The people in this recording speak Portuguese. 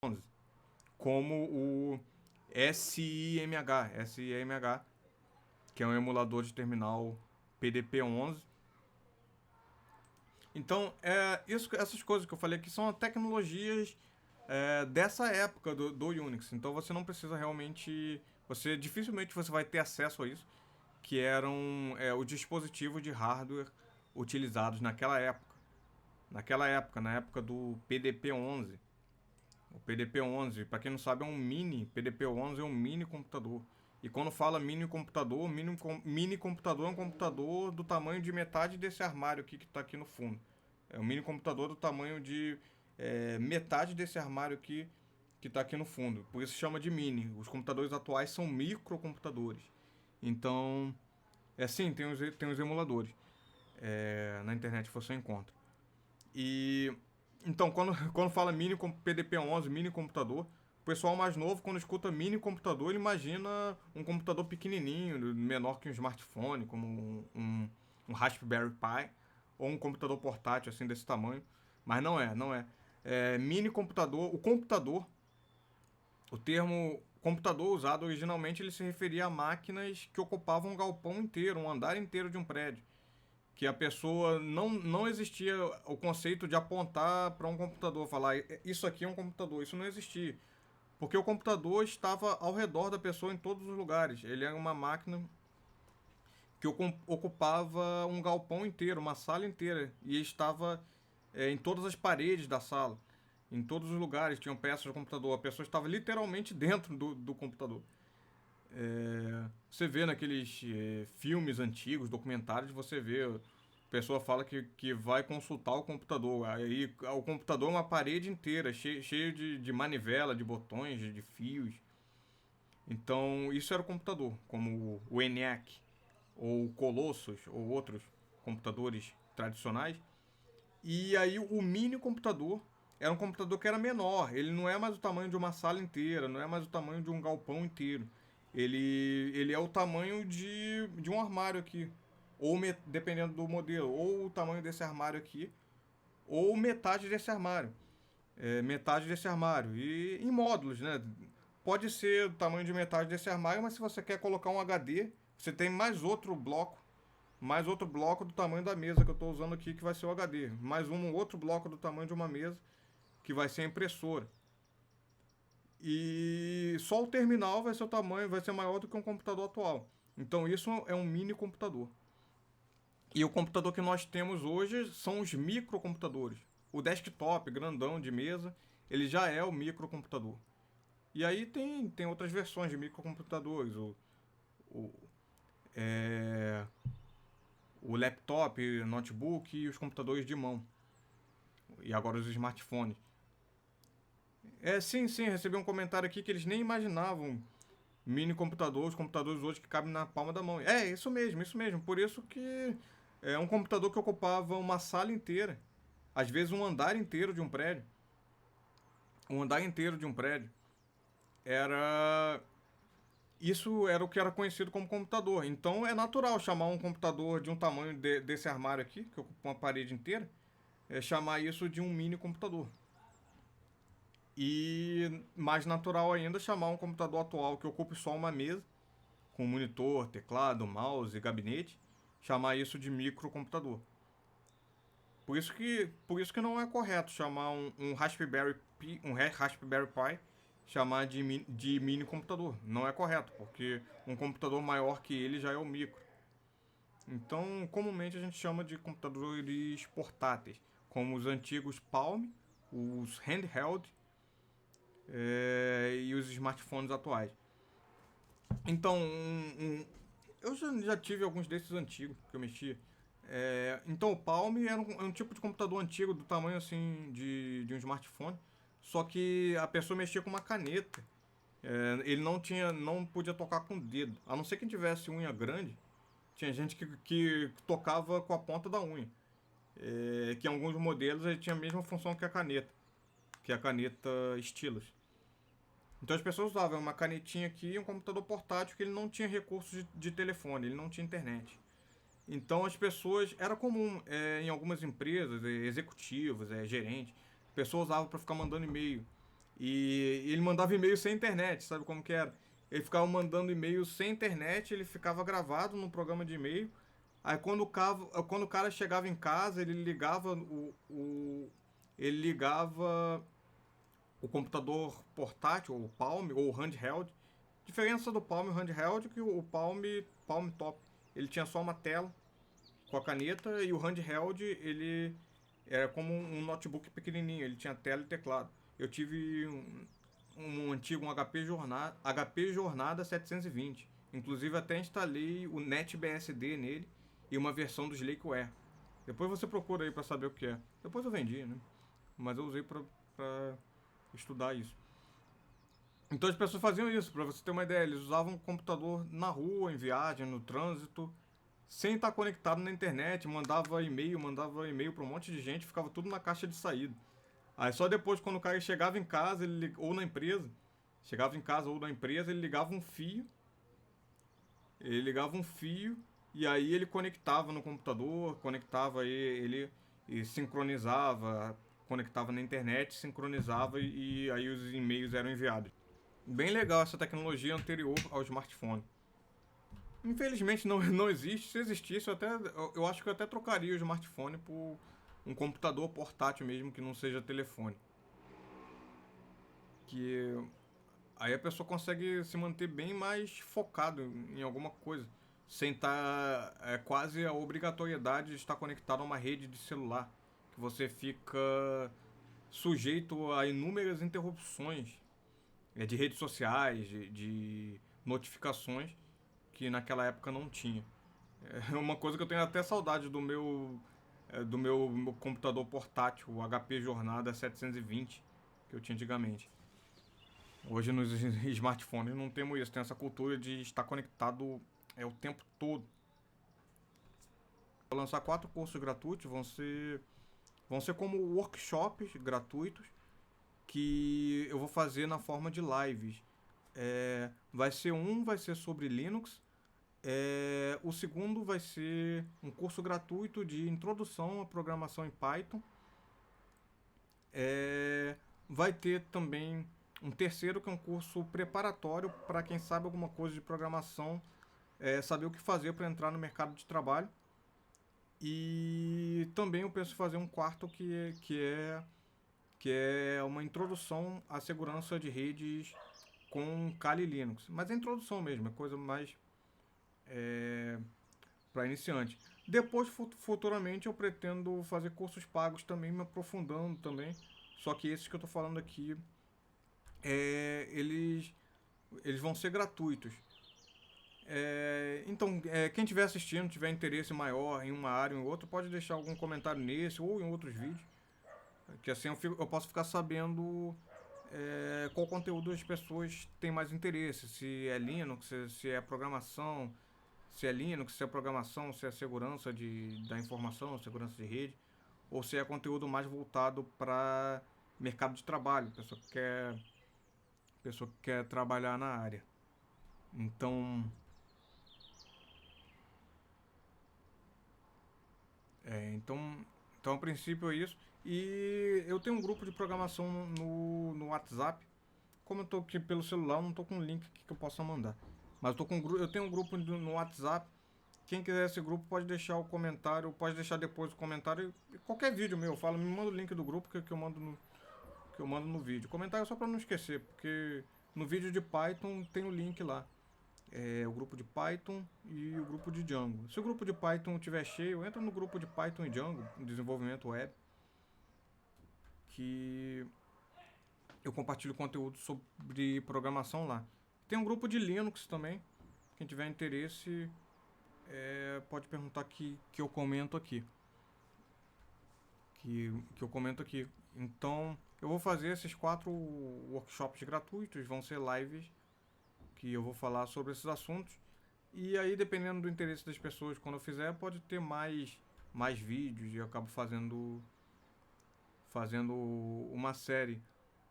11, como o SIMH, que é um emulador de terminal PDP-11. Então, essas coisas que eu falei aqui são tecnologias dessa época do Unix. Então, você não precisa realmente... dificilmente você vai ter acesso a isso, que eram os dispositivos de hardware utilizados naquela época. Na época do PDP-11. O PDP-11, para quem não sabe, é um mini. PDP-11 é um mini computador. E quando fala mini computador, mini computador é um computador do tamanho de metade desse armário aqui que está aqui no fundo. É um mini computador do tamanho de metade desse armário aqui que está aqui no fundo. Por isso se chama de mini. Os computadores atuais são microcomputadores. Então, sim, tem os emuladores. Na internet você encontra. E então, quando fala PDP-11, mini computador, o pessoal mais novo, quando escuta mini computador, ele imagina um computador pequenininho, menor que um smartphone, como um Raspberry Pi, ou um computador portátil, assim, desse tamanho. Mas não é. Mini computador, o termo computador usado originalmente, ele se referia a máquinas que ocupavam um galpão inteiro, um andar inteiro de um prédio, que a pessoa não existia o conceito de apontar para um computador, falar isso aqui é um computador, isso não existia. Porque o computador estava ao redor da pessoa em todos os lugares. Ele era uma máquina que ocupava um galpão inteiro, uma sala inteira, e estava em todas as paredes da sala. Em todos os lugares tinham peças do computador. A pessoa estava literalmente dentro do computador. Você vê naqueles filmes antigos, documentários, você vê. A pessoa fala que vai consultar o computador. Aí o computador é uma parede inteira, cheio de manivela, de botões, de fios. Então, isso era o computador, como o ENIAC, ou o Colossus, ou outros computadores tradicionais. E aí o mini computador era um computador que era menor. Ele não é mais o tamanho de uma sala inteira, não é mais o tamanho de um galpão inteiro. Ele é o tamanho de um armário aqui. Ou dependendo do modelo, ou o tamanho desse armário aqui, ou metade desse armário. Metade desse armário. E em módulos, né? Pode ser o tamanho de metade desse armário, mas se você quer colocar um HD, você tem mais outro bloco do tamanho da mesa que eu estou usando aqui, que vai ser o HD. Mais um outro bloco do tamanho de uma mesa, que vai ser a impressora. E só o terminal vai ser o tamanho, vai ser maior do que um computador atual. Então isso é um mini computador. E o computador que nós temos hoje são os microcomputadores. O desktop grandão de mesa, ele já é o microcomputador. E aí tem outras versões de microcomputadores. O, é, o laptop, o notebook e os computadores de mão. E agora os smartphones. Sim, recebi um comentário aqui que eles nem imaginavam mini computador, os computadores hoje que cabem na palma da mão. Isso mesmo, isso mesmo. Por isso que é um computador que ocupava uma sala inteira. Às vezes um andar inteiro de um prédio. Um andar inteiro de um prédio. Era. Isso era o que era conhecido como computador. Então é natural chamar um computador de um tamanho desse armário aqui, que ocupa uma parede inteira, chamar isso de um mini computador. E mais natural ainda chamar um computador atual que ocupe só uma mesa, com monitor, teclado, mouse e gabinete, chamar isso de microcomputador. Por isso que não é correto chamar um Raspberry Pi chamar de mini computador. Não é correto, porque um computador maior que ele já é o micro. Então, comumente a gente chama de computadores portáteis, como os antigos Palm, os handheld e os smartphones atuais. Então, eu já tive alguns desses antigos que eu mexia. Então, o Palm era um tipo de computador antigo, do tamanho assim de um smartphone, só que a pessoa mexia com uma caneta. Ele não podia tocar com o dedo, a não ser quem tivesse unha grande. Tinha gente que tocava com a ponta da unha. Que em alguns modelos ele tinha a mesma função que a caneta stylus. Então as pessoas usavam uma canetinha aqui e um computador portátil que ele não tinha recursos de telefone, ele não tinha internet. Então as pessoas, era comum em algumas empresas, executivos, gerentes, pessoas usavam para ficar mandando e-mail. E ele mandava e-mail sem internet, sabe como que era? Ele ficava mandando e-mail sem internet, ele ficava gravado no programa de e-mail. Aí quando o cara chegava em casa, ele ligava o computador portátil, ou o Palm, ou o handheld. Diferença do Palm e o handheld é que o Palm Top, ele tinha só uma tela com a caneta, e o handheld, ele era como um notebook pequenininho, ele tinha tela e teclado. Eu tive um antigo, um HP Jornada 720. Inclusive até instalei o NetBSD nele e uma versão do Slackware. Depois você procura aí pra saber o que é. Depois eu vendi, né? Mas eu usei pra estudar isso. Então as pessoas faziam isso, pra você ter uma ideia. Eles usavam o computador na rua, em viagem, no trânsito, sem estar conectado na internet. Mandava e-mail pra um monte de gente, ficava tudo na caixa de saída. Aí só depois, quando o cara chegava em casa, ou na empresa, chegava em casa ou na empresa, ele ligava um fio e aí ele conectava no computador, conectava ele e sincronizava, conectava na internet, sincronizava e aí os e-mails eram enviados. Bem legal essa tecnologia anterior ao smartphone. Infelizmente não existe. Se existisse, eu acho que eu até trocaria o smartphone por um computador portátil mesmo que não seja telefone. Que aí a pessoa consegue se manter bem mais focado em alguma coisa, sem estar quase a obrigatoriedade de estar conectado a uma rede de celular, que você fica sujeito a inúmeras interrupções de redes sociais, de notificações que naquela época não tinha. É uma coisa que eu tenho até saudade do meu computador portátil, o HP Jornada 720 que eu tinha antigamente. Hoje nos smartphones não temos isso, tem essa cultura de estar conectado o tempo todo. Vou lançar 4 cursos gratuitos, vão ser como workshops gratuitos que eu vou fazer na forma de lives. Vai ser sobre Linux. O segundo vai ser um curso gratuito de introdução à programação em Python. Vai ter também um terceiro que é um curso preparatório para quem sabe alguma coisa de programação, saber o que fazer para entrar no mercado de trabalho. E também eu penso em fazer um quarto que é uma introdução à segurança de redes com Kali Linux. Mas é introdução mesmo, é coisa mais para iniciante. Depois, futuramente, eu pretendo fazer cursos pagos também, me aprofundando também. Só que esses que eu estou falando aqui, eles vão ser gratuitos. Então, quem estiver assistindo, tiver interesse maior em uma área ou em outra, pode deixar algum comentário nesse ou em outros vídeos. Que assim eu posso ficar sabendo qual conteúdo as pessoas têm mais interesse. Se é Linux, se é programação, se é Linux, se é programação, se é segurança da informação, segurança de rede, ou se é conteúdo mais voltado para mercado de trabalho, pessoa que quer trabalhar na área. Então, a princípio é isso. E eu tenho um grupo de programação no WhatsApp. Como eu estou aqui pelo celular, eu não estou com um link aqui que eu possa mandar. Mas eu tenho um grupo no WhatsApp. Quem quiser esse grupo pode deixar o comentário, pode deixar depois o comentário. Qualquer vídeo meu, me manda o link do grupo que eu mando no vídeo. Comentário só para não esquecer, porque no vídeo de Python tem o link lá. O grupo de Python e o grupo de Django. Se o grupo de Python estiver cheio, entra no grupo de Python e Django, desenvolvimento web, que eu compartilho conteúdo sobre programação lá. Tem um grupo de Linux também. Quem tiver interesse pode perguntar que eu comento aqui. Que eu comento aqui. Então, eu vou fazer esses 4 workshops gratuitos, vão ser lives que eu vou falar sobre esses assuntos. E aí, dependendo do interesse das pessoas, quando eu fizer, pode ter mais vídeos e eu acabo fazendo uma série.